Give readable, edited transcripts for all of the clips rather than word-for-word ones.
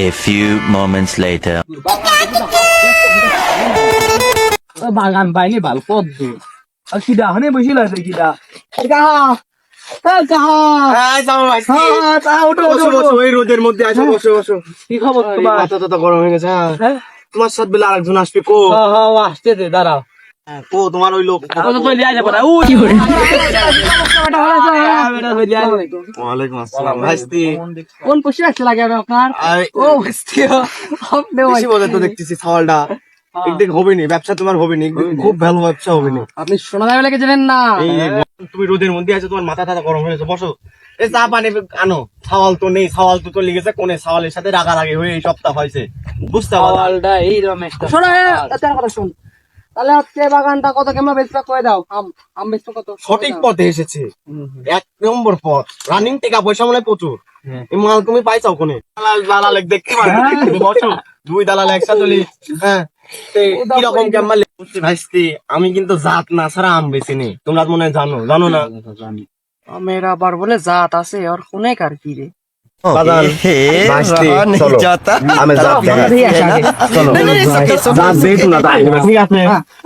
A few moments later. বাগান বাইনি ভাল পদ্ম আর কিডা হনে বসিল আছে কিডা কাহা কাহা এই রোদের মধ্যে আসো, বসো বসো। কি খবর তোমার? মাথা টাথা গরম হয়ে গেছে। হ্যাঁ তোমার সাথে বেলা আরেকজন আসবে। কো আসতে দে দাঁড়াও কো তোমার ওই লোক। কত তো লিয়া যাবে না ও কি করে ওয়ালাইকুম আসসালাম ভাইস্তি। কোন পশু আসছে লাগে আপনার? ও ভাইস্তি আপনি বেশি বলে তো দেখতেছি ছাওয়ালটা একদিন হবে নি, ব্যবসা তোমার হবে নি, একদিন খুব ভালো ব্যবসা হবে নি। আপনি সোনা দামে লেগে যাবেন না। তুমি রোদের মধ্যে আছো, তোমার মাথা টাথা গরম হয়েছে, বসো। এই চা পানি আনো। ছাওয়াল তো নেই, ছাওয়াল তো লেগেছে কোনে, ছাওয়ালের সাথে রাগারাগি হয়ে এই সপ্তাহ হয়েছে, বুঝতে পারো। সওয়ালটা এই রমেশটা শোনো তার কথা শুন। তাহলে আজকে বাগানটা কত কেমন বেচবা কই দাও। আম বেচবা কত? সঠিক পথে এসেছে, এক নম্বর পথ, রানিং টাকা পয়সা মনে হয় প্রচুর। এই মাল তুমি পাইছাও কোনে? দালাল দেখতে পারো, বসো। দুই দালাল একসাথে চলি। হ্যাঁ কিরকম কেমন বুঝছি ভাইস্তি। আমি কিন্তু জাত না ছাড়া আম বেশি নেই, তোমরা মনে হয় জানো, জানো না? আমের আবার বলে জাত আছে আর কোনে কার কি রে ভাইস্তি, চলো। আমি জাত দেখাই। চলো। জাত দেখো না, তাই ঠিক আছে।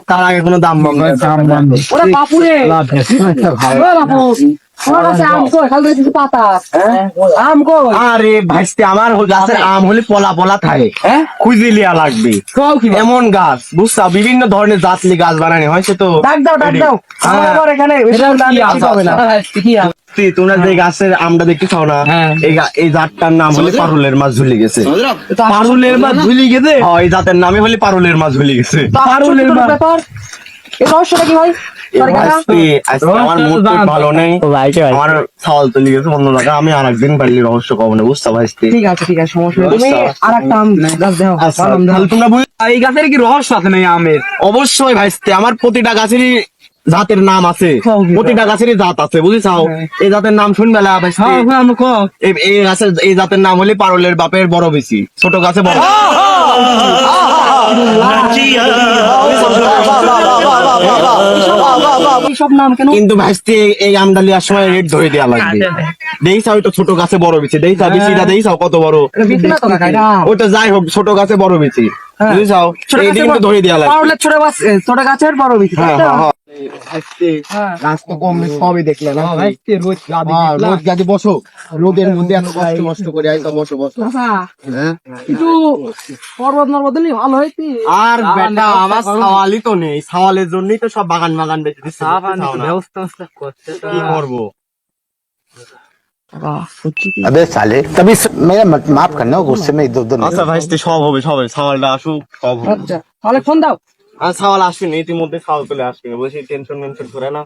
তার আগে কোনো দাম বন্ধ ওরে বাপুরে ওরে বাপু আমার কাছে আম কই খালি দিছি পাতা আম কই আরে ভাইস্তি, আমার গাছের আম হলে পলা পলা থাকে, খুঁজে লিয়া লাগবে। কও কি এমন গাছ বুঝছা, বিভিন্ন ধরনের জাতলি গাছ বানানো হয়েছে তো। ডাক দাও আমার আবার এখানে হবে না কি আম তোমরা যে গাছের আমটা দেখতে চাও না, এই জাতটার নাম হলে পারুলের মাছ ঝুলে গেছে। পারুলের মাছ ঝুলি গেছে এই জাতের নামে হলে পারুলের মাছ ঝুলে গেছে। পারুলের মাছ ব্যাপার এই রহস্যটা কি ভাই? ভাইস্তি, আজকে আমার মুড ভালো নেই, আমার ছাওয়াল চলে গেছে অন্য জায়গা। আমি আর একদিন পারলে রহস্য কব না, বুঝছো ভাইস্তি? ঠিক আছে সমস্যা নেই। তুমি আরেকটা আম গাছ দাও। তাহলে তোমরা এই গাছের কি রহস্য আছে না আমের? অবশ্যই ভাইস্তি, আমার প্রতিটা গাছেরই জাতের নাম আছে, প্রতিটা গাছেরই জাত আছে, বুঝেছাও? এই জাতের নাম শুনবে না ভাইস্তি? এই গাছের এই জাতের নাম হলে পারুলের বাপের বড় বেশি, ছোট গাছে বড়। কিন্তু ভাইস্তি, এই আমটা লিয়ার সময় রেট ধরে দেওয়া লাগবে। দেখিস তো ছোট গাছে বড় বেশি, দেখিস বেশিটা দেখিস কত বড়। ওইটা যাই হোক, ছোট গাছে বড় বেশি, বুঝেছাও? এই কিন্তু ধরে দেওয়া লাগবে। ছোট গাছের বড় বেশি গাছ তো কম সবই দেখলে না। রোদ গাছে বসো, রোদের মধ্যে এত কষ্ট করে আইসা, বসো বসো। একটু পর্বত নর্বত নিয়ে ভালো হইতি। আর বেটা আমার সাওয়ালই তো নেই, সাওয়ালের জন্যই তো সব বাগান বাগান বেঁচে দিচ্ছে। কি করবো? अबे साले तभी मेरा माफ करना गुस्से में इधर उधर আচ্ছা ভাইস্তি, সব হবে সব হবে, সাওয়ালটা আসুক, সব হবে। আচ্ছা তাহলে ফোন দাও। আর সাওয়াল আসবেনি, ইতিমধ্যে সাওয়াল চলে আসবে, বলছি টেনশন মেনশন করে না,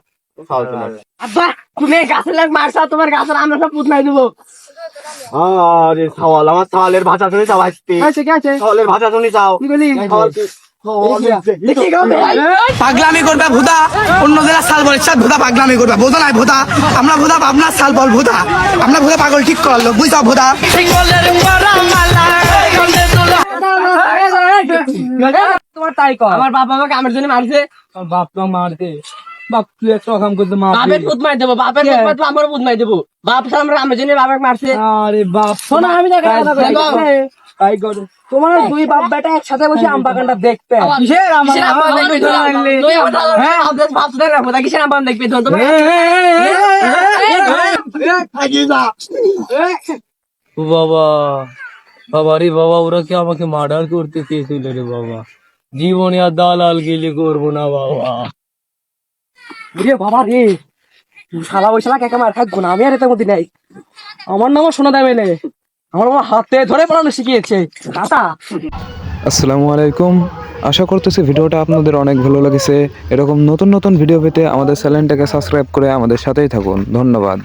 সাওয়াল চলে আসবে। আব্বা তুমি গাছের লাগ মারছা, তোমার গাছের আমরা সব পুতলাই দেবো। আরে সাওয়াল, আমার সাওয়ালের ভাষা শুনি চাও ভাইস্তি? কি আছে সাওয়ালের ভাষা শুনি চাও? কি বলি? পাগলামি করবে ভুদা, অন্য জেলার সাল বলে ভুদা পাগলামি করবে, বোঝো নাই ভুদা? আমরা ভুদা আপনার সাল বল ভুদা, আমরা ভুদা পাগল ঠিক করলো, বুঝাও ভুদা। তোমার তাই কর। আমার বাবা আমাকে আমার জন্য মারছে। বাপ তো মারতে, বাপ তুই একটা কাম করতে মা বাপের পুত মার দেবো, বাপের পুত মারতে আমারও পুত মার দেবো। বাপ আমরা আমার জন্য বাবাকে মারছে। আরে বাপ শোনো, আমি তাই কর। তোমার দুই বাপ বেটা একসাথে বসে আম বাগানটা দেখতে। কিসের আম দেখবে? বাবা বাবা রে বাবা, ওরা কি আমাকে মার্ডার করতে চেয়েছিল রে বাবা? জীবনে আর দালাল গেলে করবো না বাবা। রে বাবা রে, শালা ওই শালা কেকে মার থাকবো না, আমি আর এতে মধ্যে নেই। আমার নামও শোনা দেবে না, আমার বাবা হাতে ধরে পড়ানো শিখিয়েছে। আসসালামু আলাইকুম, আশা করতেছি ভিডিওটা আপনাদের অনেক ভালো লেগেছে। এরকম নতুন নতুন ভিডিও পেতে আমাদের চ্যানেলটাকে সাবস্ক্রাইব করে আমাদের সাথেই থাকুন। ধন্যবাদ।